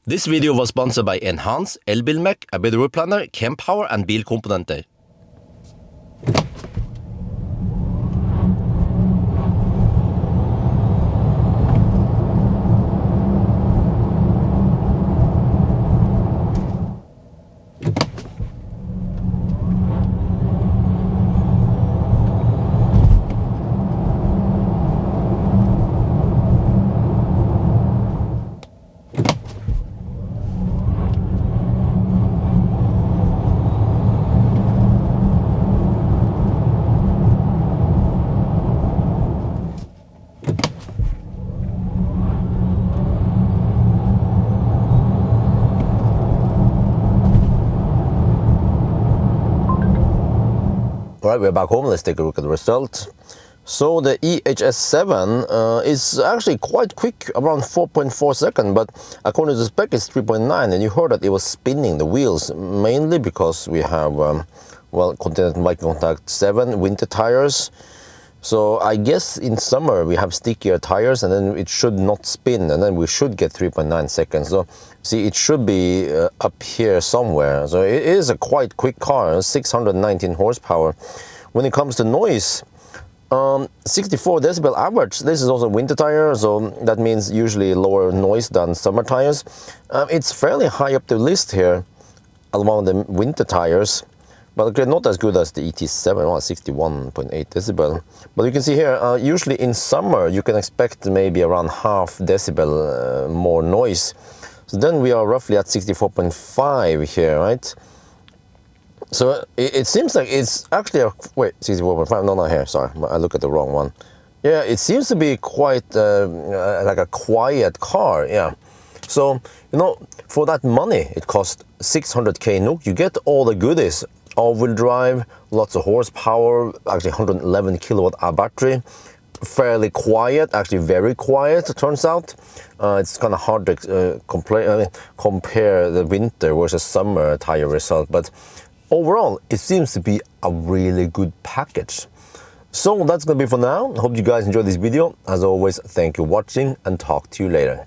This video was sponsored by Enhance, Elbilmek, ABRP, Kempower and bilkomponenter. Alright, we're back home. Let's take a look at the result. So the E-HS7 is actually quite quick, around 4.4 seconds, but according to the spec it's 3.9, and you heard that it was spinning the wheels, mainly because we have, well, continental bike contact 7 winter tires. So I guess in summer we have stickier tires and then it should not spin, and then we should get 3.9 seconds. So see, it should be up here somewhere. So it is a quite quick car, 619 horsepower. When it comes to noise, 64 decibel average. This is also winter tire, so that means usually lower noise than summer tires. It's fairly high up the list here along the winter tires. But okay, not as good as the ET7, 61.8 decibel. But you can see here, usually in summer you can expect maybe around half decibel more noise. So then we are roughly at 64.5 here, right? So it seems like it's actually a, wait, 64.5, no, not here, sorry, I look at the wrong one. Yeah, it seems to be quite like a quiet car, yeah. So, you know, for that money, it costs 600k NOK, you get all the goodies. All-wheel drive, lots of horsepower, actually 111 kilowatt hour battery, fairly quiet, actually very quiet, it turns out. It's kind of hard to compare the winter versus summer tire result, but overall, it seems to be a really good package. So that's gonna be for now. Hope you guys enjoyed this video. As always, thank you for watching and talk to you later.